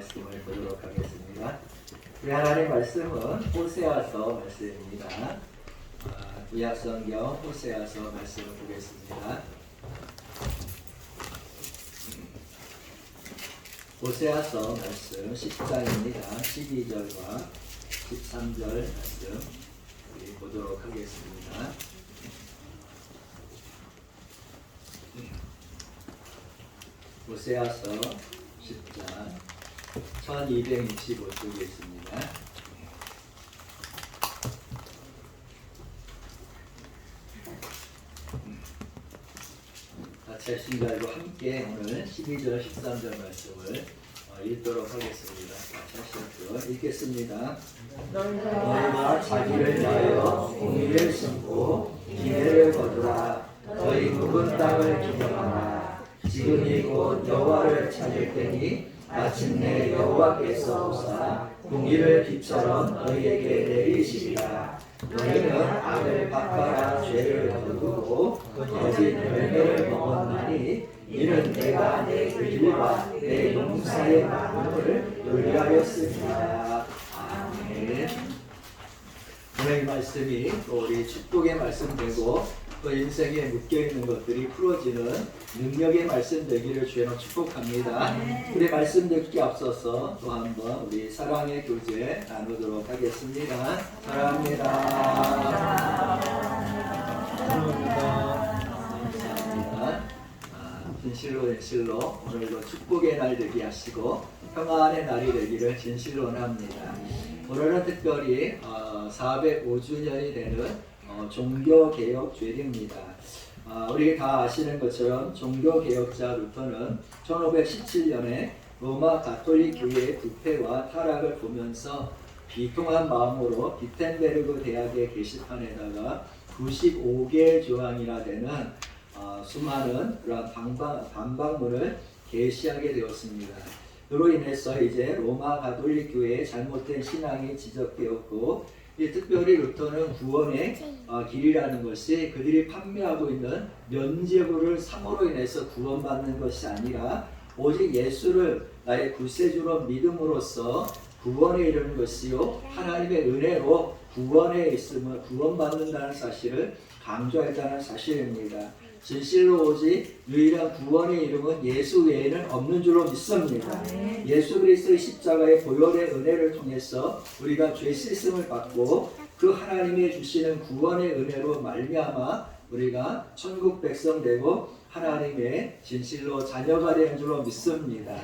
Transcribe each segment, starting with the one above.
말씀을 보도록 하겠습니다. 우리 하나님 말씀은 호세아서 말씀입니다. 구약성경 호세아서 말씀을 보겠습니다. 호세아서 말씀 10장입니다. 12절과 13절 말씀 우리 보도록 하겠습니다. 호세아서 10장 1265쪽에 있습니다. 같이 하신 알고 함께 오늘 12절 13절 말씀을 읽도록 하겠습니다. 같이 하시죠. 읽겠습니다. 너희가 자기를 위하여 공의를 심고 기회를 거두라. 너희 묵은 땅을 기념하라. 지금이 곧 여호와를 찾을 때니 마침내 여호와께서 오사 공의를 비처럼 너희에게 내리시리라. 너희는 악을 바꿔라 죄를 거두고 거짓 열매를 먹었나니 이는 내가 내 길과 내 용사의 마음을 의뢰하였습니다. 아멘. 오늘 이 말씀이 또 우리 축복의 말씀 되고 또 인생에 묶여있는 것들이 풀어지는 능력의 말씀 되기를 주여 축복합니다. 우리 말씀 듣기 앞서서 또 한번 우리 사랑의 교제 나누도록 하겠습니다. 사랑합니다. 감사합니다. 진실로 오늘도 축복의 날 되게 하시고 평안의 날이 되기를 진실로 원합니다. 오늘은 특별히 405주년이 되는 종교개혁주일입니다. 우리 다 아시는 것처럼 종교개혁자 루터는 1517년에 로마 가톨릭 교회의 부패와 타락을 보면서 비통한 마음으로 비텐베르그 대학의 게시판에다가 95개의 조항이나 되는 수많은 그런 반박문을 게시하게 되었습니다. 그로 인해서 이제 로마 가톨릭 교회의 잘못된 신앙이 지적되었고, 특별히 루터는 구원의 길이라는 것이 그들이 판매하고 있는 면죄부를 삼으로 인해서 구원받는 것이 아니라 오직 예수를 나의 구세주로 믿음으로써 구원에 이르는 것이요 하나님의 은혜로 구원에 있음을 구원받는다는 사실을 강조했다는 사실입니다. 진실로 오직 유일한 구원의 이름은 예수 외에는 없는 줄로 믿습니다. 예수 그리스도의 십자가의 보혈의 은혜를 통해서 우리가 죄 씻음을 받고 그 하나님이 주시는 구원의 은혜로 말미암아 우리가 천국 백성 되고 하나님의 진실로 자녀가 되는 줄로 믿습니다.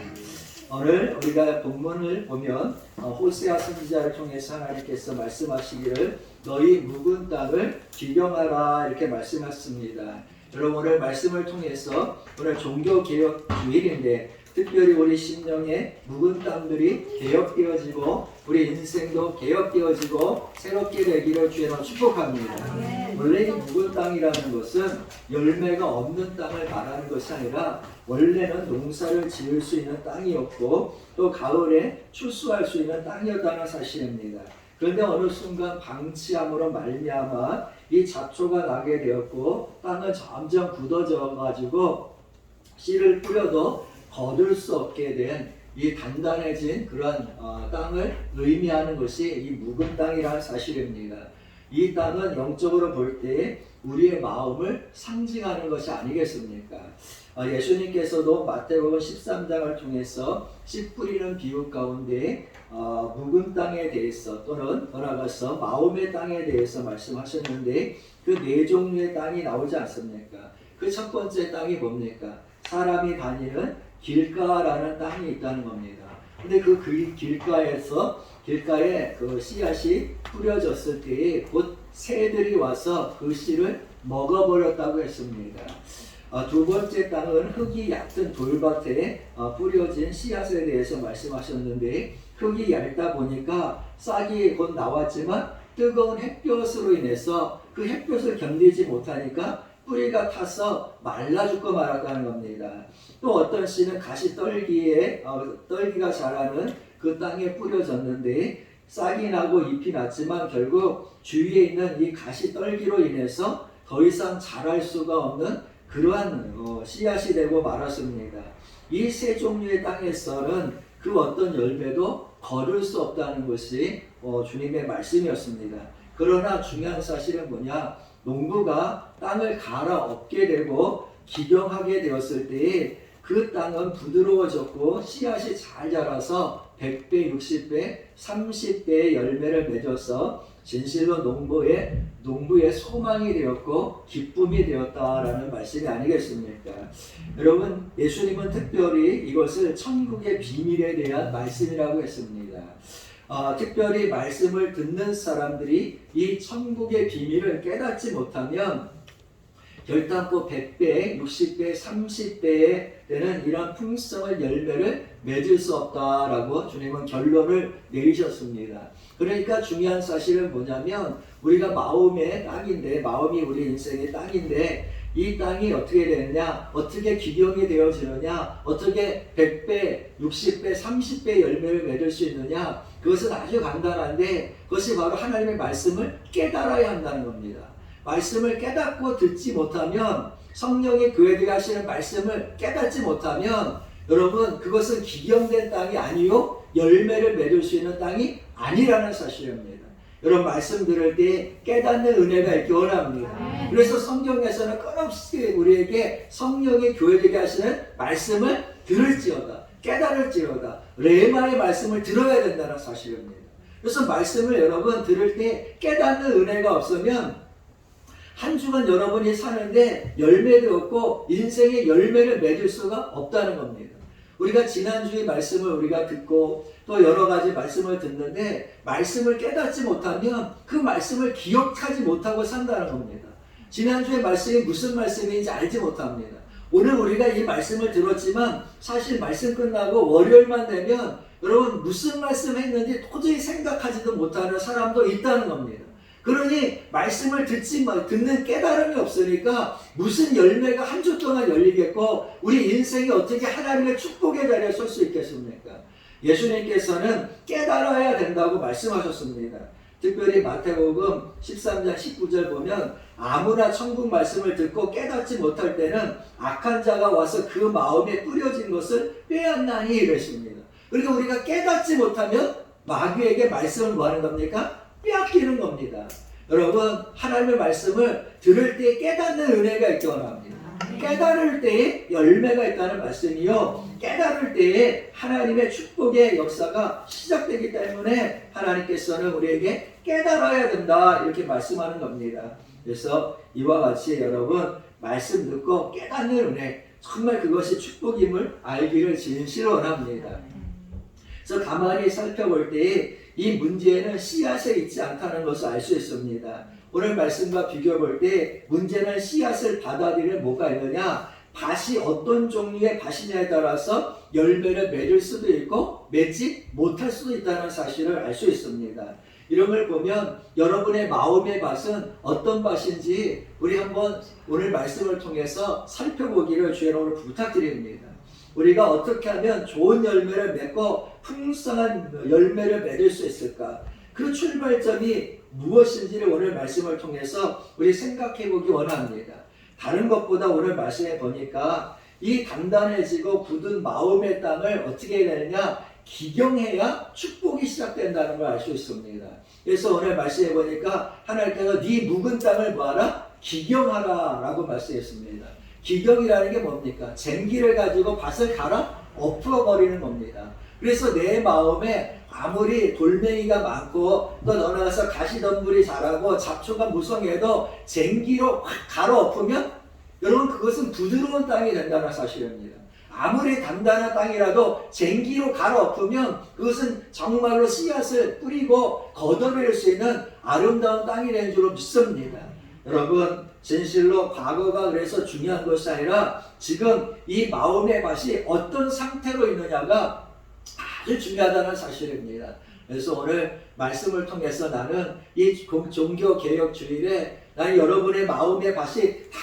오늘 우리가 본문을 보면 호세아 선지자를 통해서 하나님께서 말씀하시기를 너희 묵은 땅을 기경하라 이렇게 말씀하셨습니다. 여러분 오늘 말씀을 통해서 오늘 종교개혁 주일인데 특별히 우리 심령의 묵은 땅들이 개혁되어지고 우리 인생도 개혁되어지고 새롭게 되기를 주여 축복합니다. 원래 이 묵은 땅이라는 것은 열매가 없는 땅을 말하는 것이 아니라 원래는 농사를 지을 수 있는 땅이었고 또 가을에 추수할 수 있는 땅이었다는 사실입니다. 그런데 어느 순간 방치함으로 말미암아 이 잡초가 나게 되었고 땅은 점점 굳어져 가지고 씨를 뿌려도 거둘 수 없게 된 이 단단해진 그런 땅을 의미하는 것이 이 묵은 땅이라는 사실입니다. 이 땅은 영적으로 볼 때 우리의 마음을 상징하는 것이 아니겠습니까? 예수님께서도 마태복음 13장을 통해서 씨 뿌리는 비유 가운데 묵은 땅에 대해서 또는 더 나아가서 마음의 땅에 대해서 말씀하셨는데 그 네 종류의 땅이 나오지 않습니까? 그 첫 번째 땅이 뭡니까? 사람이 다니는 길가라는 땅이 있다는 겁니다. 근데 그 길가에 그 씨앗이 뿌려졌을 때 곧 새들이 와서 그 씨를 먹어버렸다고 했습니다. 두 번째 땅은 흙이 얕은 돌밭에 뿌려진 씨앗에 대해서 말씀하셨는데 흙이 얇다 보니까 싹이 곧 나왔지만 뜨거운 햇볕으로 인해서 그 햇볕을 견디지 못하니까 뿌리가 타서 말라 죽고 말았다는 겁니다. 또 어떤 씨는 떨기가 자라는 그 땅에 뿌려졌는데 싹이 나고 잎이 났지만 결국 주위에 있는 이 가시떨기로 인해서 더 이상 자랄 수가 없는 그러한 씨앗이 되고 말았습니다. 이 세 종류의 땅에서는 그 어떤 열매도 거둘 수 없다는 것이 주님의 말씀이었습니다. 그러나 중요한 사실은 뭐냐? 농부가 땅을 갈아엎게 되고 기경하게 되었을 때에 그 땅은 부드러워졌고 씨앗이 잘 자라서 100배, 60배, 30배의 열매를 맺어서 진실로 농부의 소망이 되었고 기쁨이 되었다라는 말씀이 아니겠습니까? 여러분, 예수님은 특별히 이것을 천국의 비밀에 대한 말씀이라고 했습니다. 특별히 말씀을 듣는 사람들이 이 천국의 비밀을 깨닫지 못하면 결단코 100배, 60배, 30배에 되는 이런 풍성한 열매를 맺을 수 없다라고 주님은 결론을 내리셨습니다. 그러니까 중요한 사실은 뭐냐면 우리가 마음의 땅인데, 마음이 우리 인생의 땅인데 이 땅이 어떻게 되느냐, 어떻게 기경이 되어지느냐, 어떻게 100배, 60배, 30배 열매를 맺을 수 있느냐, 그것은 아주 간단한데 그것이 바로 하나님의 말씀을 깨달아야 한다는 겁니다. 말씀을 깨닫고 듣지 못하면, 성령이 그에게 하시는 말씀을 깨닫지 못하면 여러분, 그것은 기경된 땅이 아니요 열매를 맺을 수 있는 땅이 아니라는 사실입니다. 여러분, 말씀 들을 때 깨닫는 은혜가 있기 원합니다. 그래서 성경에서는 끊임없이 우리에게 성령이 교회되게 하시는 말씀을 들을지어다, 깨달을지어다, 레마의 말씀을 들어야 된다는 사실입니다. 그래서 말씀을 여러분 들을 때 깨닫는 은혜가 없으면 한 주간 여러분이 사는데 열매도 없고 인생의 열매를 맺을 수가 없다는 겁니다. 우리가 지난주의 말씀을 우리가 듣고 또 여러 가지 말씀을 듣는데 말씀을 깨닫지 못하면 그 말씀을 기억하지 못하고 산다는 겁니다. 지난주의 말씀이 무슨 말씀인지 알지 못합니다. 오늘 우리가 이 말씀을 들었지만 사실 말씀 끝나고 월요일만 되면 여러분 무슨 말씀 했는지 도저히 생각하지도 못하는 사람도 있다는 겁니다. 그러니 말씀을 듣는 깨달음이 없으니까 무슨 열매가 한 주 동안 열리겠고 우리 인생이 어떻게 하나님의 축복의 자리에 설 수 있겠습니까? 예수님께서는 깨달아야 된다고 말씀하셨습니다. 특별히 마태복음 13장 19절 보면 아무나 천국 말씀을 듣고 깨닫지 못할 때는 악한 자가 와서 그 마음에 뿌려진 것을 빼앗나니 이러십니다. 그러니까 우리가 깨닫지 못하면 마귀에게 말씀을 뭐 하는 겁니까? 빼앗기는 겁니다. 여러분, 하나님의 말씀을 들을 때 깨닫는 은혜가 있기 원합니다. 깨달을 때에 열매가 있다는 말씀이요, 깨달을 때에 하나님의 축복의 역사가 시작되기 때문에 하나님께서는 우리에게 깨달아야 된다 이렇게 말씀하는 겁니다. 그래서 이와 같이 여러분 말씀 듣고 깨닫는 은혜, 정말 그것이 축복임을 알기를 진실로 원합니다. 그래서 가만히 살펴볼 때에 이 문제는 씨앗에 있지 않다는 것을 알 수 있습니다. 오늘 말씀과 비교해 볼 때 문제는 씨앗을 받아들일 뭐가 있느냐, 밭이 어떤 종류의 밭이냐에 따라서 열매를 맺을 수도 있고 맺지 못할 수도 있다는 사실을 알 수 있습니다. 이런 걸 보면 여러분의 마음의 밭은 어떤 밭인지 우리 한번 오늘 말씀을 통해서 살펴보기를 주의 이름으로 부탁드립니다. 우리가 어떻게 하면 좋은 열매를 맺고 풍성한 열매를 맺을 수 있을까? 그 출발점이 무엇인지를 오늘 말씀을 통해서 우리 생각해 보기 원합니다. 다른 것보다 오늘 말씀해 보니까 이 단단해지고 굳은 마음의 땅을 어떻게 해야 되느냐? 기경해야 축복이 시작된다는 걸 알 수 있습니다. 그래서 오늘 말씀해 보니까 하나님께서 네 묵은 땅을 뭐하라? 기경하라 라고 말씀했습니다. 기경이라는 게 뭡니까? 쟁기를 가지고 밭을 갈아 엎어버리는 겁니다. 그래서 내 마음에 아무리 돌멩이가 많고 또 나가서 가시덤불이 자라고 잡초가 무성해도 쟁기로 확 갈아 엎으면 여러분 그것은 부드러운 땅이 된다는 사실입니다. 아무리 단단한 땅이라도 쟁기로 갈아 엎으면 그것은 정말로 씨앗을 뿌리고 걷어낼 수 있는 아름다운 땅이 되는 줄로 믿습니다. 여러분, 진실로 과거가 그래서 중요한 것이 아니라 지금 이 마음의 밭이 어떤 상태로 있느냐가 아주 중요하다는 사실입니다. 그래서 오늘 말씀을 통해서 나는 이 종교개혁주일에 나는 여러분의 마음의 밭이 다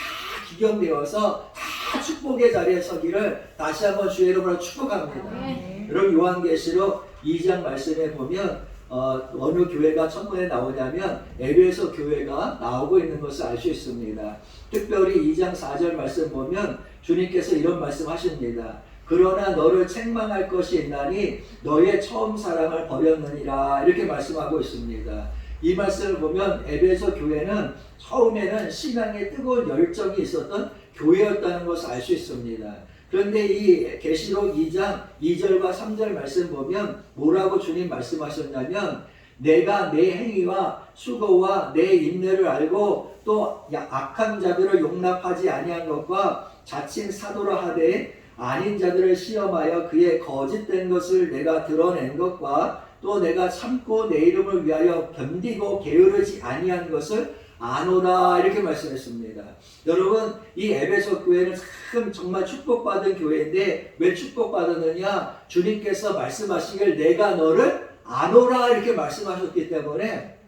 기경되어서 다 축복의 자리에 서기를 다시 한번 주의 이름으로 축복합니다. 여러분, 요한계시록 2장 말씀에 보면 어느 교회가 천문에 나오냐면 에베소 교회가 나오고 있는 것을 알 수 있습니다. 특별히 2장 4절 말씀 보면 주님께서 이런 말씀 하십니다. 그러나 너를 책망할 것이 있나니 너의 처음 사랑을 버렸느니라. 이렇게 말씀하고 있습니다. 이 말씀을 보면 에베소 교회는 처음에는 신앙에 뜨거운 열정이 있었던 교회였다는 것을 알 수 있습니다. 그런데 이 계시록 2장 2절과 3절 말씀 보면 뭐라고 주님 말씀하셨냐면 내가 내 행위와 수고와 내 인내를 알고 또 악한 자들을 용납하지 아니한 것과 자칭 사도라 하되 아닌 자들을 시험하여 그의 거짓된 것을 내가 드러낸 것과 또 내가 참고 내 이름을 위하여 견디고 게으르지 아니한 것을 아노라. 이렇게 말씀했습니다. 여러분, 이 에베소 교회는 참 정말 축복받은 교회인데 왜 축복받았느냐? 주님께서 말씀하시길 내가 너를 아노라 이렇게 말씀하셨기 때문에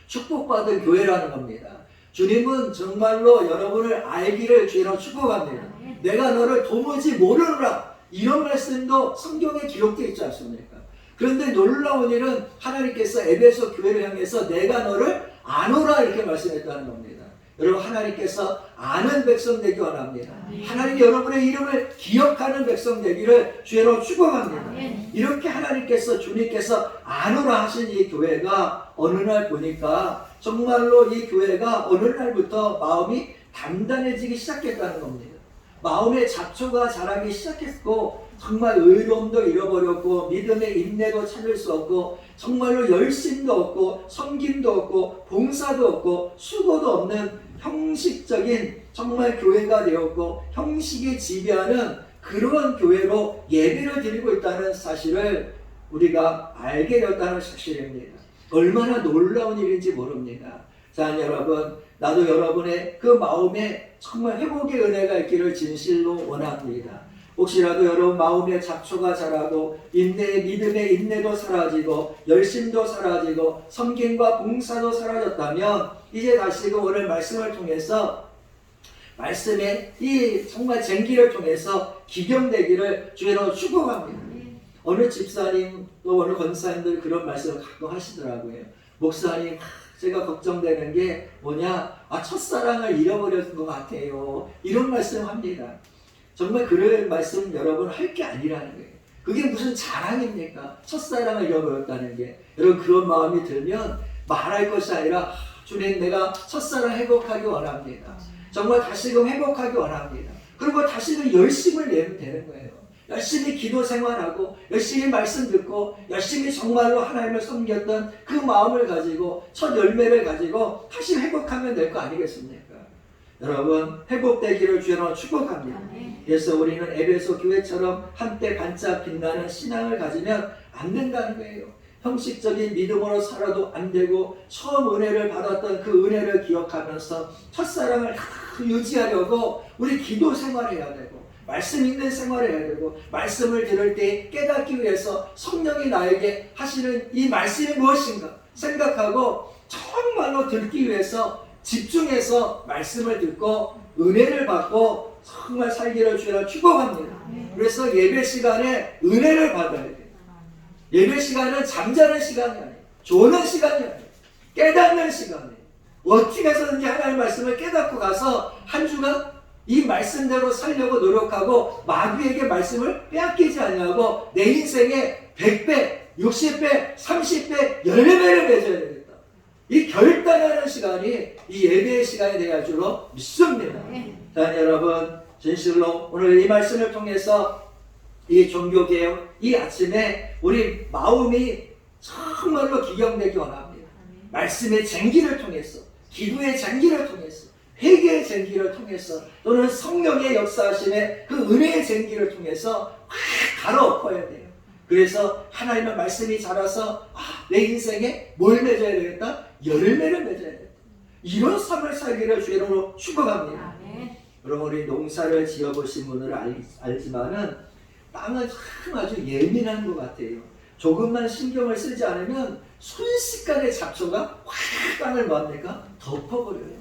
축복받은 교회라는 겁니다. 주님은 정말로 여러분을 알기를 주로 축복합니다. 내가 너를 도무지 모르노라. 이런 말씀도 성경에 기록되어 있지 않습니까? 그런데 놀라운 일은 하나님께서 에베소 교회를 향해서 내가 너를 아노라 이렇게 말씀했다는 겁니다. 여러분, 하나님께서 아는 백성 되기 원합니다. 하나님이 여러분의 이름을 기억하는 백성 되기를 주로 축복합니다. 이렇게 하나님께서 주님께서 아노라 하신 이 교회가 어느 날 보니까 정말로 이 교회가 어느 날부터 마음이 단단해지기 시작했다는 겁니다. 마음의 잡초가 자라기 시작했고 정말 의로움도 잃어버렸고 믿음의 인내도 찾을 수 없고 정말로 열심도 없고 섬김도 없고 봉사도 없고 수고도 없는 형식적인 정말 교회가 되었고 형식이 지배하는 그런 교회로 예배를 드리고 있다는 사실을 우리가 알게 되었다는 사실입니다. 얼마나 놀라운 일인지 모릅니다. 자, 여러분, 나도 여러분의 그 마음에 정말 회복의 은혜가 있기를 진실로 원합니다. 혹시라도 여러분 마음에 잡초가 자라고 인내의 믿음의 인내도 사라지고 열심도 사라지고 섬김과 봉사도 사라졌다면 이제 다시금 오늘 말씀을 통해서 말씀의 이 정말 쟁기를 통해서 기경되기를 주로 축복합니다. 어느 집사님 또 어느 권사님들 그런 말씀을 가끔 하시더라고요. 목사님, 제가 걱정되는 게 뭐냐? 첫사랑을 잃어버렸던 것 같아요. 이런 말씀합니다. 정말 그런 말씀 여러분 할 게 아니라는 거예요. 그게 무슨 자랑입니까? 첫사랑을 잃어버렸다는 게. 여러분, 그런 마음이 들면 말할 것이 아니라 주님, 내가 첫사랑 회복하기 원합니다. 정말 다시금 회복하기 원합니다. 그리고 다시금 열심을 내면 되는 거예요. 열심히 기도 생활하고 열심히 말씀 듣고 열심히 정말로 하나님을 섬겼던 그 마음을 가지고 첫 열매를 가지고 다시 회복하면 될 거 아니겠습니까? 여러분, 회복되기를 주여 축복합니다. 그래서 우리는 에베소 교회처럼 한때 반짝 빛나는 신앙을 가지면 안 된다는 거예요. 형식적인 믿음으로 살아도 안 되고 처음 은혜를 받았던 그 은혜를 기억하면서 첫사랑을 유지하려고 우리 기도 생활해야 되고 말씀 읽는 생활을 해야 되고 말씀을 들을 때 깨닫기 위해서 성령이 나에게 하시는 이 말씀이 무엇인가 생각하고 정말로 듣기 위해서 집중해서 말씀을 듣고 은혜를 받고 정말 살기를 주여 축복합니다. 그래서 예배 시간에 은혜를 받아야 돼요. 예배 시간은 잠자는 시간이 아니에요. 조는 시간이 아니에요. 깨닫는 시간이에요. 어떻게 해서든지 하나님의 말씀을 깨닫고 가서 한 주간 이 말씀대로 살려고 노력하고 마귀에게 말씀을 빼앗기지 않냐고 내 인생에 100배, 60배, 30배, 10배를 맺어야 되겠다. 이 결단하는 시간이 이 예배의 시간이 되어야 줄로 믿습니다. 자, 여러분, 진실로 오늘 이 말씀을 통해서 이 종교개혁, 이 아침에 우리 마음이 정말로 기경되기 원합니다. 말씀의 쟁기를 통해서, 기도의 쟁기를 통해서, 회개의 쟁기를 통해서 또는 성령의 역사하심의 그 은혜의 쟁기를 통해서 갈아엎어야 돼요. 그래서 하나님의 말씀이 자라서 내 인생에 뭘 맺어야 되겠다? 열매를 맺어야 되겠다. 이런 삶을 살기를 주로 축복합니다. 여러분, 우리 농사를 지어보신 분들은 알지만은 땅은 참 아주 예민한 것 같아요. 조금만 신경을 쓰지 않으면 순식간에 잡초가 확 땅을 뭐합니까? 덮어버려요.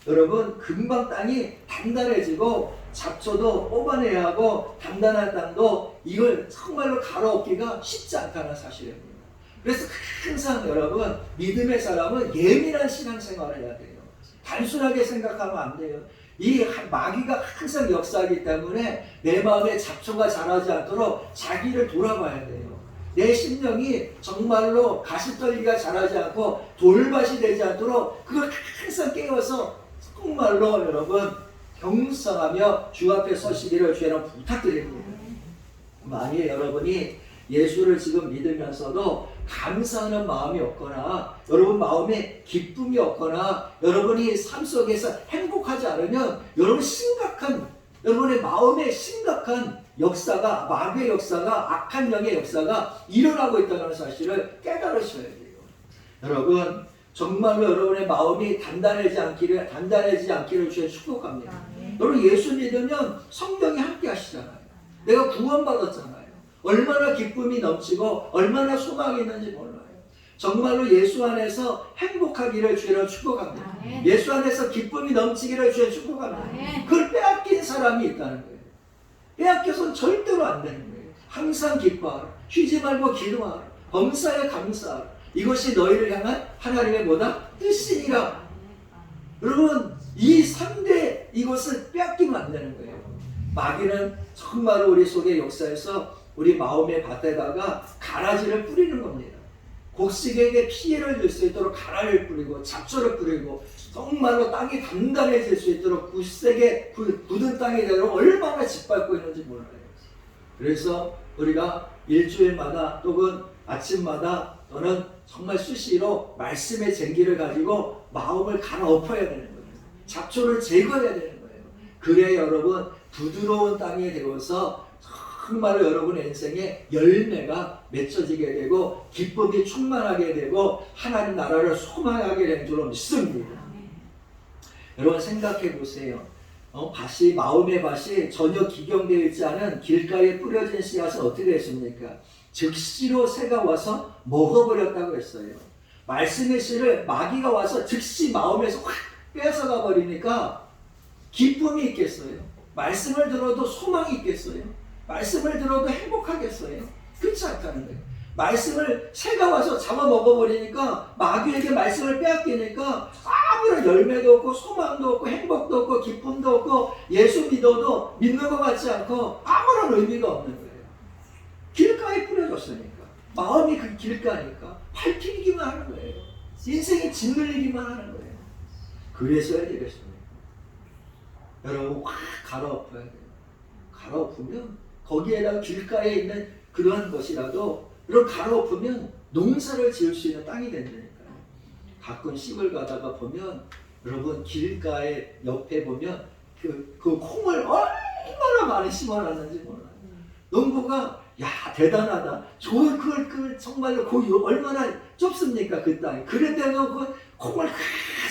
여러분, 금방 땅이 단단해지고 잡초도 뽑아내야 하고 단단한 땅도 이걸 정말로 갈아엎기가 쉽지 않다는 사실입니다. 그래서 항상 여러분, 믿음의 사람은 예민한 신앙생활을 해야 돼요. 단순하게 생각하면 안 돼요. 이 마귀가 항상 역사하기 때문에 내 마음에 잡초가 자라지 않도록 자기를 돌아봐야 돼요. 내 심령이 정말로 가시떨기가 자라지 않고 돌밭이 되지 않도록 그걸 항상 깨워서 정말로 여러분 경성하며 주 앞에 서시기를 주여는 부탁드립니다. 만일 여러분이 예수를 지금 믿으면서도 감사하는 마음이 없거나 여러분 마음에 기쁨이 없거나 여러분이 삶 속에서 행복하지 않으면 여러분의 마음에 심각한 역사가, 마귀의 역사가, 악한 영의 역사가 일어나고 있다는 사실을 깨달으셔야 돼요. 여러분 정말로 여러분의 마음이 단단해지지 않기를 주여 축복합니다. 여러분 예수 믿으면 성령이 함께 하시잖아요. 내가 구원받았잖아요. 얼마나 기쁨이 넘치고 얼마나 소망이 있는지 몰라요. 정말로 예수 안에서 행복하기를 주여 축복합니다. 예수 안에서 기쁨이 넘치기를 주여 축복합니다. 그걸 빼앗긴 사람이 있다는 거예요. 빼앗겨서는 절대로 안 되는 거예요. 항상 기뻐하라. 쉬지 말고 기도하라. 범사에 감사하라. 이것이 너희를 향한 하나님의 뭐다? 뜻이니라. 여러분 이 3대 이것을 빼앗기면 안 되는 거예요. 마귀는 정말로 우리 속의 역사에서 우리 마음의 밭에다가 가라지를 뿌리는 겁니다. 곡식에게 피해를 줄 수 있도록 가라를 뿌리고 잡초를 뿌리고 정말로 땅이 단단해질 수 있도록 굳세게 굳은 땅이 되도록 얼마나 짓밟고 있는지 몰라요. 그래서 우리가 일주일마다 또는 아침마다 또는 정말 수시로 말씀의 쟁기를 가지고 마음을 갈아엎어야 되는 거예요. 잡초를 제거해야 되는 거예요. 그래야 여러분 부드러운 땅이 되어서 정말로 여러분의 인생에 열매가 맺혀지게 되고 기쁨이 충만하게 되고 하나님 나라를 소망하게 된 줄로 믿습니다. 여러분 생각해 보세요. 마음의 밭이 전혀 기경되어 있지 않은 길가에 뿌려진 씨앗은 어떻게 됐습니까? 즉시로 새가 와서 먹어버렸다고 했어요. 말씀의 씨를 마귀가 와서 즉시 마음에서 확 뺏어가 버리니까 기쁨이 있겠어요? 말씀을 들어도 소망이 있겠어요? 말씀을 들어도 행복하겠어요? 그렇지 않다는 거예요. 말씀을 새가 와서 잡아먹어버리니까 마귀에게 말씀을 빼앗기니까 아무런 열매도 없고 소망도 없고 행복도 없고 기쁨도 없고 예수 믿어도 믿는 것 같지 않고 아무런 의미가 없는 거예요. 길가에 뿌려졌으니까 마음이 그 길가니까 밟히기만 하는 거예요. 인생이 짓눌리기만 하는 거예요. 그래서 해야 되겠습니까? 여러분 확 갈아엎어야 돼요. 갈아엎으면 거기에다가 길가에 있는 그러한 것이라도 이렇게 갈아엎으면 농사를 지을 수 있는 땅이 된다니까요. 가끔 시골 가다가 보면 여러분 길가에 옆에 보면 그 콩을 얼마나 많이 심어놨는지 몰라요. 농부가 야 대단하다. 그걸 정말로 얼마나 좁습니까 그 땅이. 그랬대도 그 콩을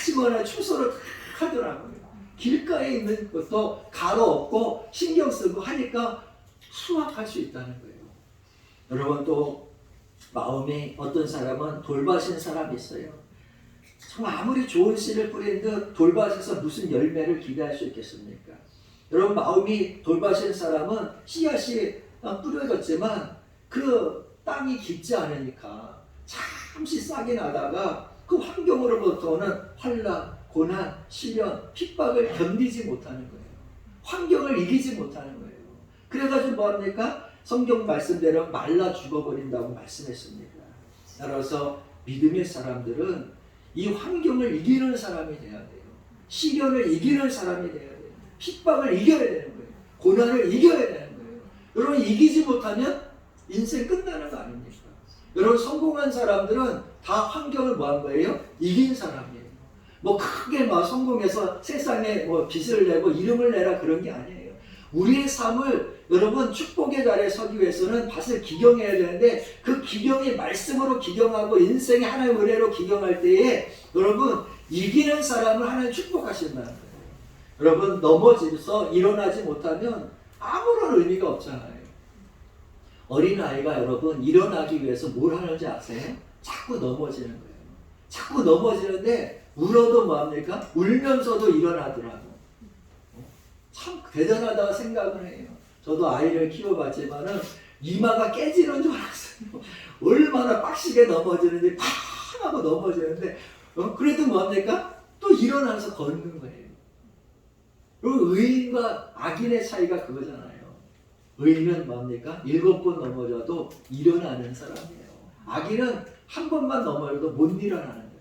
심어놔 추수를 하더라고요. 길가에 있는 것도 갈아엎고 신경 쓰고 하니까 수확할 수 있다는 거예요. 여러분 또 마음에 어떤 사람은 돌밭인 사람이 있어요. 정말 아무리 좋은 씨를 뿌린 듯 돌밭에서 무슨 열매를 기대할 수 있겠습니까? 여러분 마음이 돌밭인 사람은 씨앗이 뿌려졌지만 그 땅이 깊지 않으니까 잠시 싹이 나다가 그 환경으로부터 오는 환난, 고난, 시련, 핍박을 견디지 못하는 거예요. 환경을 이기지 못하는 거예요. 그래가지고 뭐합니까? 성경 말씀대로 말라 죽어버린다고 말씀했습니다. 따라서 믿음의 사람들은 이 환경을 이기는 사람이 돼야 돼요. 시련을 이기는 사람이 돼야 돼요. 핍박을 이겨야 되는 거예요. 고난을 이겨야 되는 거예요. 여러분 이기지 못하면 인생 끝나는 거 아닙니까? 여러분 성공한 사람들은 다 환경을 뭐한 거예요? 이긴 사람이에요. 뭐 크게 막 성공해서 세상에 뭐 빚을 내고 이름을 내라 그런 게 아니에요. 우리의 삶을 여러분 축복의 자리에 서기 위해서는 밭을 기경해야 되는데 그 기경이 말씀으로 기경하고 인생의 하나님의 은혜로 기경할 때에 여러분 이기는 사람을 하나님 축복하신다는 거예요. 여러분 넘어져서 일어나지 못하면 아무런 의미가 없잖아요. 어린아이가 여러분 일어나기 위해서 뭘 하는지 아세요? 자꾸 넘어지는 거예요. 자꾸 넘어지는데 울어도 뭐합니까? 울면서도 일어나더라고. 참 대단하다고 생각을 해요. 저도 아이를 키워봤지만은 이마가 깨지는 줄 알았어요. 얼마나 빡시게 넘어지는지 팍 하고 넘어지는데 그래도 뭐합니까? 또 일어나서 걷는 거예요. 그리고 의인과 악인의 차이가 그거잖아요. 의인은 뭡니까? 7번 넘어져도 일어나는 사람이에요. 악인은 한 번만 넘어져도 못 일어나는 거예요.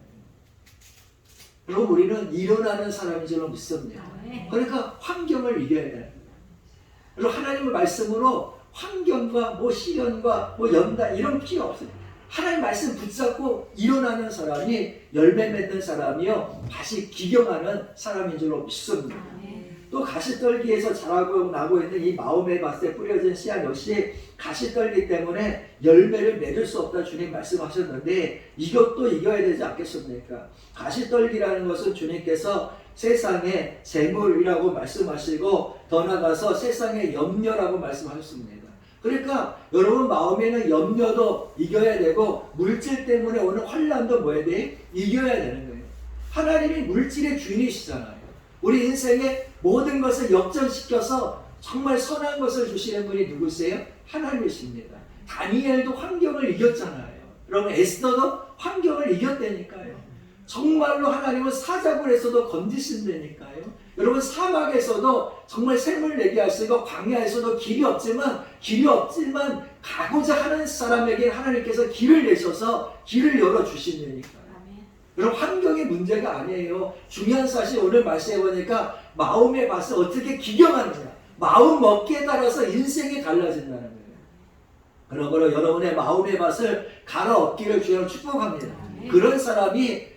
그리고 우리는 일어나는 사람인 줄 믿습니다. 그러니까 환경을 이겨야 되는 거예요. 그리고 하나님의 말씀으로 환경과 뭐 시련과 뭐 연단 이런 필요 없어요. 하나님 말씀 붙잡고 일어나는 사람이 열매 맺는 사람이요, 다시 기경하는 사람인 줄로 믿습니다. 또 가시떨기에서 자라고 나고 있는 이 마음의 밭에 뿌려진 씨앗 역시 가시떨기 때문에 열매를 맺을 수 없다 주님 말씀하셨는데, 이것도 이겨야 되지 않겠습니까? 가시떨기라는 것은 주님께서 세상의 재물이라고 말씀하시고 더 나아가서 세상의 염려라고 말씀하셨습니다. 그러니까 여러분 마음에는 염려도 이겨야 되고 물질 때문에 오는 환난도 뭐 해야 돼? 이겨야 되는 거예요. 하나님이 물질의 주인이시잖아요. 우리 인생의 모든 것을 역전시켜서 정말 선한 것을 주시는 분이 누구세요? 하나님이십니다. 다니엘도 환경을 이겼잖아요. 여러분 에스더도 환경을 이겼다니까요. 정말로 하나님은 사자굴에서도 건지신다니까요. 여러분 사막에서도 정말 샘을 내게 하시고 광야에서도 길이 없지만 가고자 하는 사람에게 하나님께서 길을 내셔서 길을 열어주신다니까요. 여러분 환경이 문제가 아니에요. 중요한 사실 오늘 말씀해 보니까 마음의 밭을 어떻게 기경하느냐, 마음 먹기에 따라서 인생이 달라진다는 거예요. 그러므로 여러분의 마음의 밭을 갈아엎기를 주여 축복합니다. 그런 사람이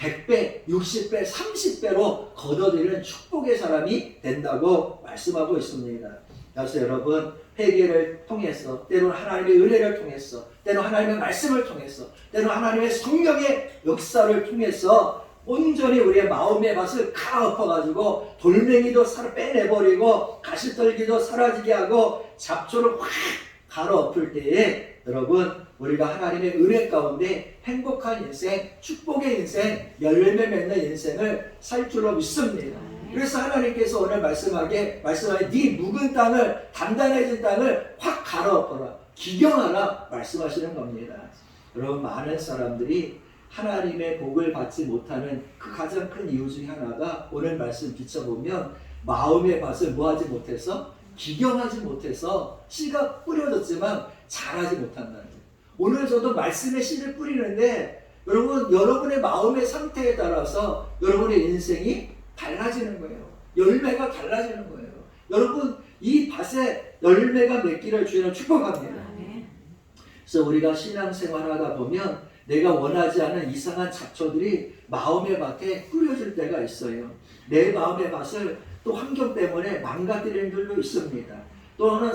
100배, 60배, 30배로 거둬들이는 축복의 사람이 된다고 말씀하고 있습니다. 그래서 여러분 회개를 통해서, 때로는 하나님의 은혜를 통해서, 때로는 하나님의 말씀을 통해서, 때로는 하나님의 성령의 역사를 통해서 온전히 우리의 마음의 밭을 갈아엎어가지고 돌멩이도 빼내버리고 가시떨기도 사라지게 하고 잡초를 확 갈아엎을 때에 여러분 우리가 하나님의 은혜 가운데 행복한 인생, 축복의 인생, 열매 맺는 인생을 살 줄로 믿습니다. 그래서 하나님께서 오늘 말씀하게 네 묵은 땅을, 단단해진 땅을 확 갈아엎어라, 기경하라 말씀하시는 겁니다. 여러분 많은 사람들이 하나님의 복을 받지 못하는 그 가장 큰 이유 중에 하나가 오늘 말씀 비춰보면 마음의 밭을 뭐하지 못해서, 기경하지 못해서 씨가 뿌려졌지만 자라지 못한다는 거예요. 오늘 저도 말씀의 씨를 뿌리는데 여러분의 마음의 상태에 따라서 여러분의 인생이 달라지는 거예요. 열매가 달라지는 거예요. 여러분 이 밭에 열매가 맺기를 주님은 축복합니다. 그래서 우리가 신앙생활하다 보면 내가 원하지 않은 이상한 잡초들이 마음의 밭에 뿌려질 때가 있어요. 내 마음의 밭을 또 환경 때문에 망가뜨리는 일도 있습니다. 또는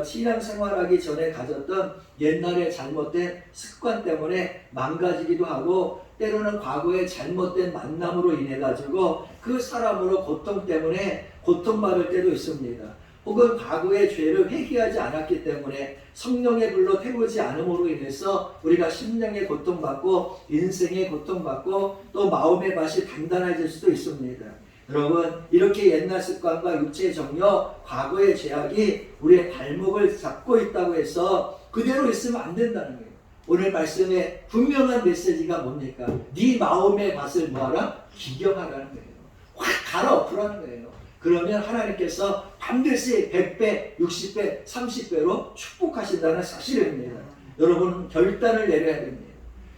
신앙생활하기 전에 가졌던 옛날의 잘못된 습관 때문에 망가지기도 하고, 때로는 과거의 잘못된 만남으로 인해 가지고 그 사람으로 고통 때문에 고통받을 때도 있습니다. 혹은 과거의 죄를 회개하지 않았기 때문에 성령의 불로 태우지 않음으로 인해서 우리가 심령의 고통받고 인생의 고통받고 또 마음의 밭이 단단해질 수도 있습니다. 여러분 이렇게 옛날 습관과 육체의 정욕, 과거의 죄악이 우리의 발목을 잡고 있다고 해서 그대로 있으면 안 된다는 거예요. 오늘 말씀에 분명한 메시지가 뭡니까? 네 마음의 밭을 뭐하라? 기경하라는 거예요. 확 갈아엎으라는 거예요. 그러면 하나님께서 반드시 100배, 60배, 30배로 축복하신다는 사실입니다. 여러분 결단을 내려야 됩니다.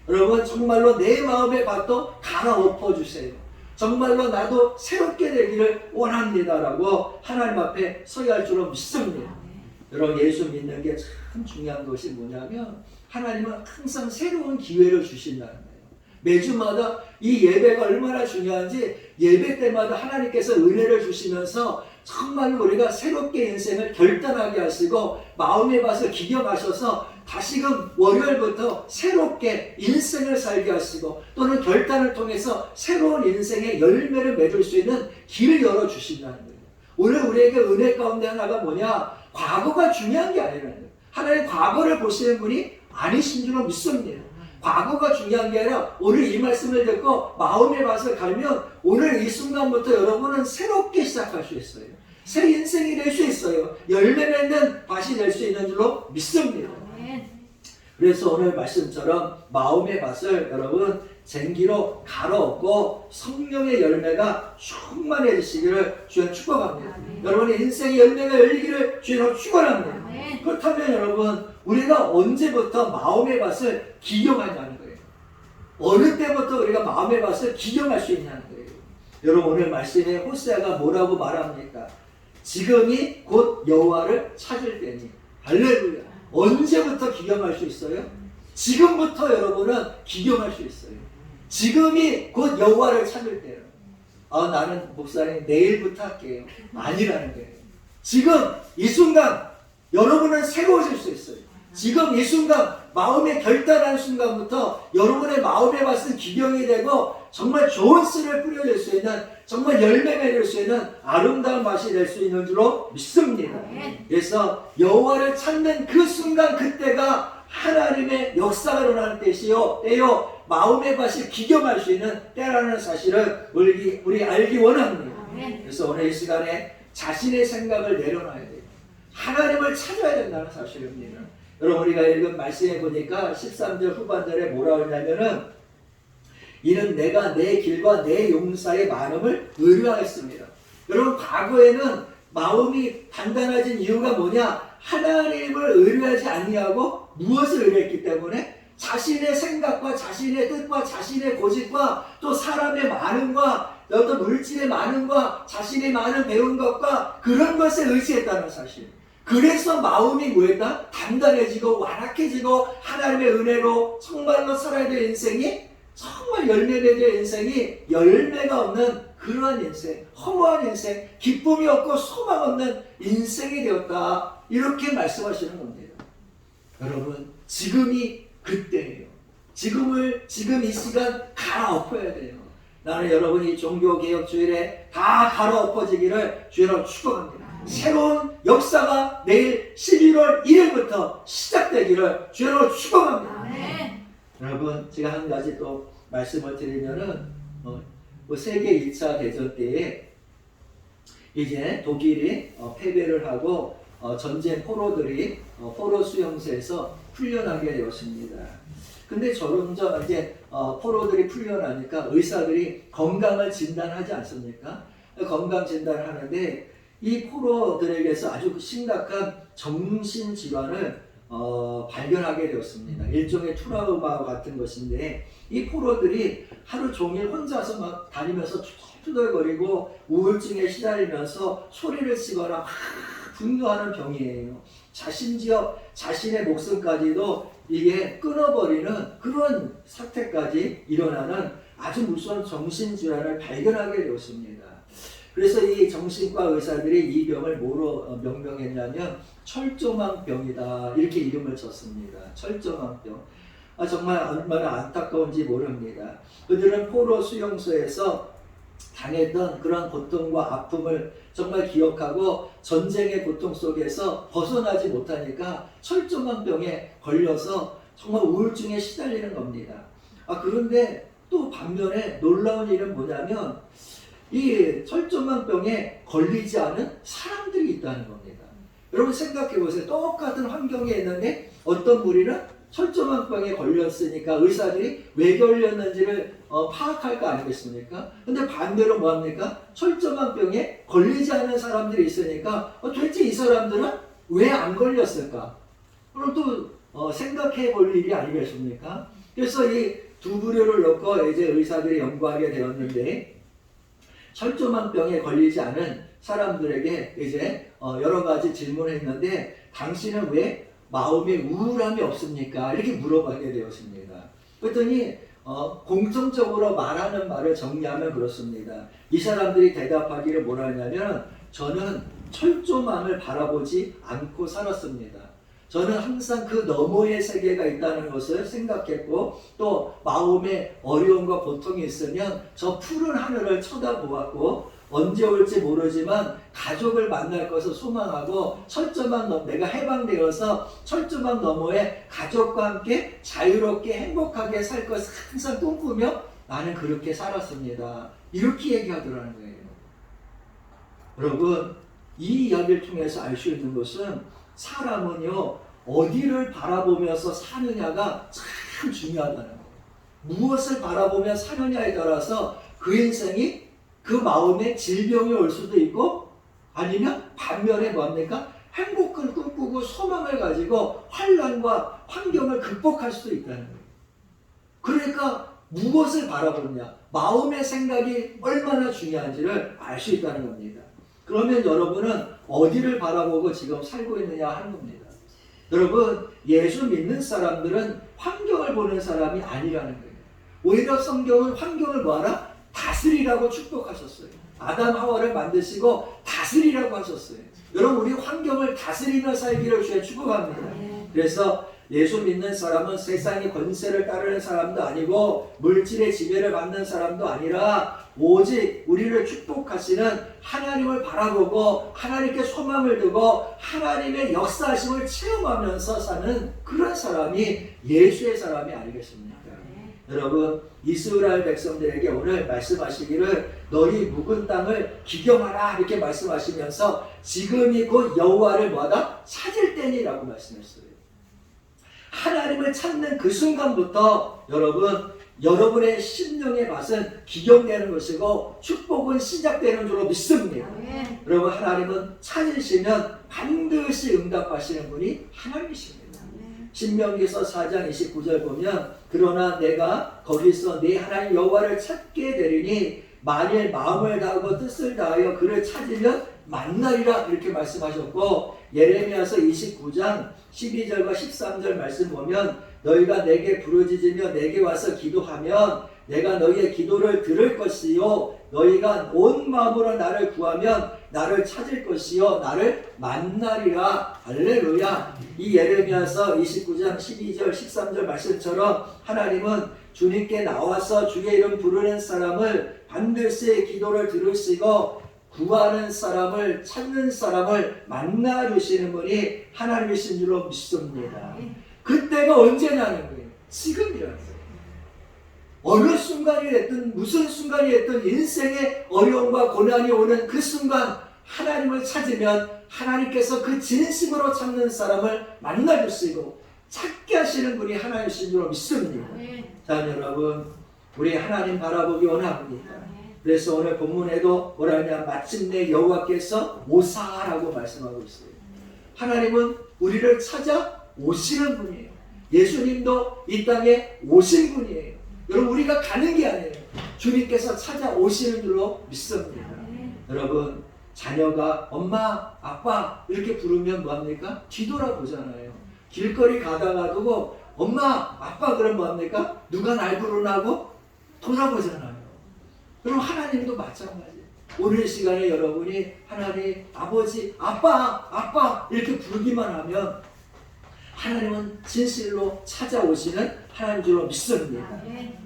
여러분 정말로 내 마음의 밭도 갈아엎어 주세요. 정말로 나도 새롭게 되기를 원합니다라고 하나님 앞에 서야 할 줄로 믿습니다. 여러분 예수 믿는 게 참 중요한 것이 뭐냐면 하나님은 항상 새로운 기회를 주신다는 거예요. 매주마다 이 예배가 얼마나 중요한지 예배 때마다 하나님께서 은혜를 주시면서 정말 우리가 새롭게 인생을 결단하게 하시고 마음의 밭을 기경하셔서 다시금 월요일부터 새롭게 인생을 살게 하시고 또는 결단을 통해서 새로운 인생의 열매를 맺을 수 있는 길을 열어주신다는 거예요. 오늘 우리에게 은혜 가운데 하나가 뭐냐? 과거가 중요한 게 아니라는 거예요. 하나님 과거를 보시는 분이 아니신 줄로 믿습니다. 과거가 중요한 게 아니라 오늘 이 말씀을 듣고 마음의 밭을 갈면 오늘 이 순간부터 여러분은 새롭게 시작할 수 있어요. 새 인생이 될 수 있어요. 열매 맺는 밭이 될 수 있는 줄로 믿습니다. 그래서 오늘 말씀처럼 마음의 밭을 여러분 쟁기로 갈아엎고 성령의 열매가 충만해지시기를 주여 축복합니다. 여러분의 인생의 열매가 열리기를 주여 축원합니다. 그렇다면 여러분 우리가 언제부터 마음의 밭을 기경하냐는 거예요. 어느 때부터 우리가 마음의 밭을 기경할 수 있냐는 거예요. 여러분 오늘 말씀에 호세아가 뭐라고 말합니까? 지금이 곧 여호와를 찾을 때니. 할렐루야. 언제부터 기경할 수 있어요? 지금부터 여러분은 기경할 수 있어요. 지금이 곧 여호와를 찾을 때예요. 나는 목사님 내일부터 할게요. 아니라는 거예요. 지금 이 순간 여러분은 새로워질 수 있어요. 지금 이 순간 마음에 결단한 순간부터 여러분의 마음의 밭은 기경이 되고 정말 좋은 씨를 뿌려질 수 있는 정말 열매 맺을 수 있는 아름다운 밭이 될 수 있는 줄로 믿습니다. 그래서 여호와를 찾는 그 순간 그때가 하나님의 역사가 일어나는 때요 마음의 밭을 기경할 수 있는 때라는 사실을 우리 알기 원합니다. 그래서 오늘 이 시간에 자신의 생각을 내려놔야 돼요. 하나님을 찾아야 된다는 사실입니다. 여러분 우리가 읽은 말씀에 보니까 13절 후반절에 뭐라고 했냐면은 이는 내가 내 길과 내 용사의 많음을 의뢰하였습니다. 여러분 과거에는 마음이 단단해진 이유가 뭐냐? 하나님을 의뢰하지 아니하고 무엇을 의뢰했기 때문에 자신의 생각과 자신의 뜻과 자신의 고집과 또 사람의 많음과 어떤 물질의 많음과 자신의 많은 배운 것과 그런 것에 의지했다는 사실. 그래서 마음이 뭐였다? 단단해지고 완악해지고 하나님의 은혜로 정말로 살아야 될 인생이 정말 열매 맺을 인생이 열매가 없는 그러한 인생, 허무한 인생, 기쁨이 없고 소망 없는 인생이 되었다. 이렇게 말씀하시는 겁니다. 여러분 지금이 그때예요. 지금 이 시간 갈아엎어야 돼요. 나는 여러분이 종교개혁주일에 다 갈아엎어지기를 주여로 축복합니다. 새로운 역사가 내일 11월 1일부터 시작되기를 주여로 축복합니다. 여러분 제가 한 가지 또 말씀을 드리면은 세계 2차 대전 때에 이제 독일이 패배를 하고 전쟁 포로들이 포로 수용소에서 풀려나게 되었습니다. 근데 점점 이제 포로들이 풀려나니까 의사들이 건강을 진단하지 않습니까? 건강 진단을 하는데 이 포로들에게서 아주 심각한 정신질환을 발견하게 되었습니다. 일종의 트라우마 같은 것인데 이 포로들이 하루 종일 혼자서 막 다니면서 투덜거리고 우울증에 시달리면서 소리를 치거나 막 분노하는 병이에요. 심지어 자신의 목숨까지도 이게 끊어버리는 그런 사태까지 일어나는 아주 무서운 정신질환을 발견하게 되었습니다. 그래서 이 정신과 의사들이 이 병을 뭐로 명명했냐면 철조망병이다 이렇게 이름을 줬습니다. 철조망병. 정말 얼마나 안타까운지 모릅니다. 그들은 포로 수용소에서 당했던 그런 고통과 아픔을 정말 기억하고 전쟁의 고통 속에서 벗어나지 못하니까 철조망병에 걸려서 정말 우울증에 시달리는 겁니다. 그런데 또 반면에 놀라운 일은 뭐냐면 이 철조망병에 걸리지 않은 사람들이 있다는 겁니다. 여러분 생각해 보세요. 똑같은 환경에 있는데 어떤 무리는 철조망병에 걸렸으니까 의사들이 왜 걸렸는지를 파악할 거 아니겠습니까? 근데 반대로 뭐합니까? 철조망병에 걸리지 않은 사람들이 있으니까 도대체 이 사람들은 왜 안 걸렸을까? 그럼 또 생각해 볼 일이 아니겠습니까? 그래서 이 두 부류를 놓고 이제 의사들이 연구하게 되었는데 철조망병에 걸리지 않은 사람들에게 이제 여러 가지 질문을 했는데 당신은 왜 마음에 우울함이 없습니까? 이렇게 물어보게 되었습니다. 그랬더니 공통적으로 말하는 말을 정리하면 그렇습니다. 이 사람들이 대답하기를 뭐라 하냐면 저는 철조망을 바라보지 않고 살았습니다. 저는 항상 그 너머의 세계가 있다는 것을 생각했고 또 마음에 어려움과 고통이 있으면 저 푸른 하늘을 쳐다보았고 언제 올지 모르지만 가족을 만날 것을 소망하고 철조망 내가 해방되어서 철조망 너머에 가족과 함께 자유롭게 행복하게 살 것을 항상 꿈꾸며 나는 그렇게 살았습니다. 이렇게 얘기하더라는 거예요. 여러분 이 이야기를 통해서 알 수 있는 것은 사람은요 어디를 바라보면서 사느냐가 참 중요하다는 거예요. 무엇을 바라보며 사느냐에 따라서 그 인생이 그 마음에 질병이 올 수도 있고 아니면 반면에 뭡니까? 행복을 꿈꾸고 소망을 가지고 환난과 환경을 극복할 수도 있다는 거예요. 그러니까 무엇을 바라보느냐, 마음의 생각이 얼마나 중요한지를 알 수 있다는 겁니다. 그러면 여러분은 어디를 바라보고 지금 살고 있느냐 하는 겁니다. 여러분, 예수 믿는 사람들은 환경을 보는 사람이 아니라는 거예요. 오히려 성경은 환경을 뭐하라? 다스리라고 축복하셨어요. 아담 하와를 만드시고 다스리라고 하셨어요. 여러분, 우리 환경을 다스리며 살기를 주에 축복합니다. 그래서 예수 믿는 사람은 세상의 권세를 따르는 사람도 아니고 물질의 지배를 받는 사람도 아니라 오직 우리를 축복하시는 하나님을 바라보고 하나님께 소망을 두고 하나님의 역사하심을 체험하면서 사는 그런 사람이 예수의 사람이 아니겠습니까? 여러분, 이스라엘 백성들에게 오늘 말씀하시기를 너희 묵은 땅을 기경하라 이렇게 말씀하시면서 지금이 곧 여호와를 뭐하다? 찾을 때니라고 말씀했어요. 하나님을 찾는 그 순간부터 여러분의 심령의 밭은 기경되는 것이고 축복은 시작되는 줄로 믿습니다. 여러분, 하나님은 찾으시면 반드시 응답하시는 분이 하나님이십니다. 신명기서 4장 29절 보면 그러나 내가 거기서 네 하나님 여호와를 찾게 되리니 만일 마음을 다하고 뜻을 다하여 그를 찾으면 만나리라 이렇게 말씀하셨고 예레미야서 29장 12절과 13절 말씀 보면 너희가 내게 부르짖으며 내게 와서 기도하면 내가 너희의 기도를 들을 것이요 너희가 온 마음으로 나를 구하면 나를 찾을 것이요 나를 만나리라. 할렐루야. 이 예레미야서 29장 12절 13절 말씀처럼 하나님은 주님께 나와서 주의 이름 부르는 사람을 반드시 기도를 들으시고 구하는 사람을 찾는 사람을 만나주시는 분이 하나님이신 줄로 믿습니다. 그때가 언제냐는 거예요. 지금이라는 거예요. 어느 순간이 됐든 무슨 순간이 됐든 인생의 어려움과 고난이 오는 그 순간 하나님을 찾으면 하나님께서 그 진심으로 찾는 사람을 만나주시고 찾게 하시는 분이 하나님이신 줄로 믿습니다. 자, 여러분, 우리 하나님 바라보기 원합니다. 그래서 오늘 본문에도 뭐라 하냐, 마침내 여호와께서 오사라고 말씀하고 있어요. 하나님은 우리를 찾아 오시는 분이에요. 예수님도 이 땅에 오신 분이에요. 여러분, 우리가 가는 게 아니에요. 주님께서 찾아오시는 줄로 믿습니다. 여러분, 자녀가 엄마, 아빠 이렇게 부르면 뭐합니까? 뒤돌아보잖아요. 길거리 가다가도 엄마, 아빠 그러면 뭐합니까? 누가 날 부르나고 돌아보잖아요. 그럼 하나님도 마찬가지예요. 오늘 시간에 여러분이 하나님, 아버지, 아빠 이렇게 부르기만 하면 하나님은 진실로 찾아오시는 하나님 줄로 믿습니다.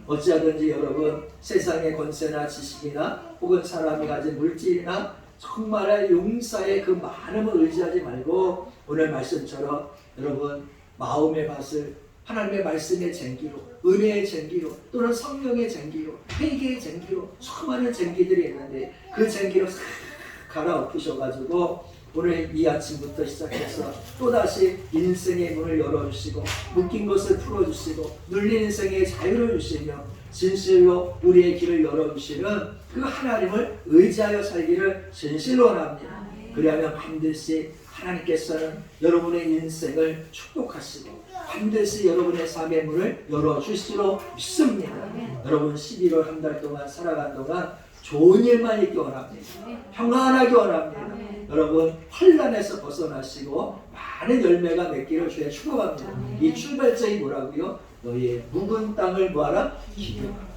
어찌하든지 여러분, 세상의 권세나 지식이나 혹은 사람이 가진 물질이나 정말 용사의 그 많음을 의지하지 말고 오늘 말씀처럼 여러분 마음의 밭을 하나님의 말씀의 쟁기로, 은혜의 쟁기로, 또는 성령의 쟁기로, 회개의 쟁기로 수많은 쟁기들이 있는데 그 쟁기로 싹 갈아엎으셔가지고 오늘 이 아침부터 시작해서 또다시 인생의 문을 열어주시고 묶인 것을 풀어주시고 눌린 인생의 자유를 주시며 진실로 우리의 길을 열어주시는 그 하나님을 의지하여 살기를 진실로 원합니다. 그리하면 반드시 하나님께서는 여러분의 인생을 축복하시고 반드시 여러분의 삶의 문을 열어주시기로 믿습니다. 여러분 11월 한 달 동안 살아간 동안 좋은 일만 있기 원합니다. 평안하기 원합니다. 여러분 환난에서 벗어나시고 많은 열매가 맺기를 주에 축복합니다. 이 출발점이 뭐라고요? 너희의 묵은 땅을 뭐하라? 기경하라.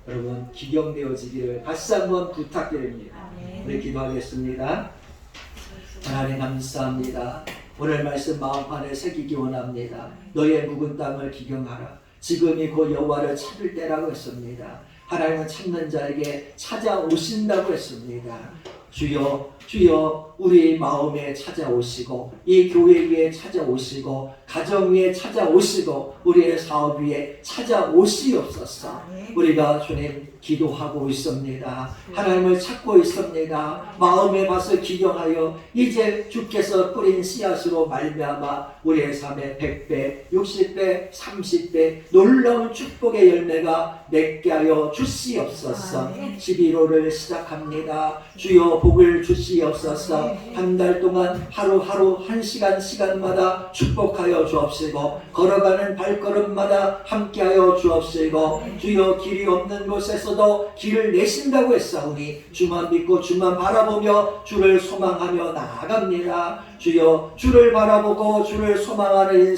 여러분 기경되어지기를 다시 한번 부탁드립니다. 우리 기도하겠습니다. 하나님 감사합니다. 오늘 말씀 마음판에 새기기 원합니다. 너희의 묵은 땅을 기경하라. 지금이 곧 여호와를 찾을 때라고 했습니다. 하나님은 찾는 자에게 찾아오신다고 했습니다. 주여 주여 우리 마음에 찾아오시고 이 교회 위에 찾아오시고 가정 위에 찾아오시고 우리의 사업 위에 찾아오시옵소서. 우리가 주님 기도하고 있습니다. 하나님을 찾고 있습니다. 마음에 봐서 기경하여 이제 주께서 뿌린 씨앗으로 말미암아 우리의 삶에 100배, 60배, 30배 놀라운 축복의 열매가 맺게 하여 주시옵소서. 11호를 시작합니다. 주여 복을 주시옵소서. 한 달 동안 하루하루 한 시간마다 축복하여 주옵시고 걸어가는 발걸음마다 함께하여 주옵시고 주여 길이 없는 곳에서도 길을 내신다고 했사오니 주만 믿고 주만 바라보며 주를 소망하며 나아갑니다. 주여 주를 바라보고 주를 소망하는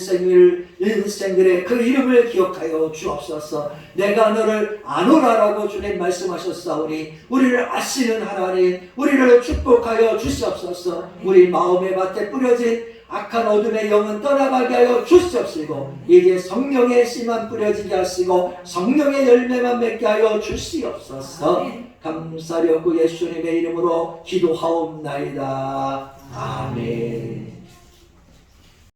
인생들의 그 이름을 기억하여 주옵소서. 내가 너를 아노라라고 주님 말씀하셨사오니 우리를 아시는 하나님, 우리를 축복하여 주시옵소서. 우리 마음의 밭에 뿌려진 악한 어둠의 영은 떠나가게 하여 주시옵시고 이제 성령의 씨만 뿌려지게 하시고 성령의 열매만 맺게 하여 주시옵소서. 감사하고 예수님의 이름으로 기도하옵나이다. 아멘.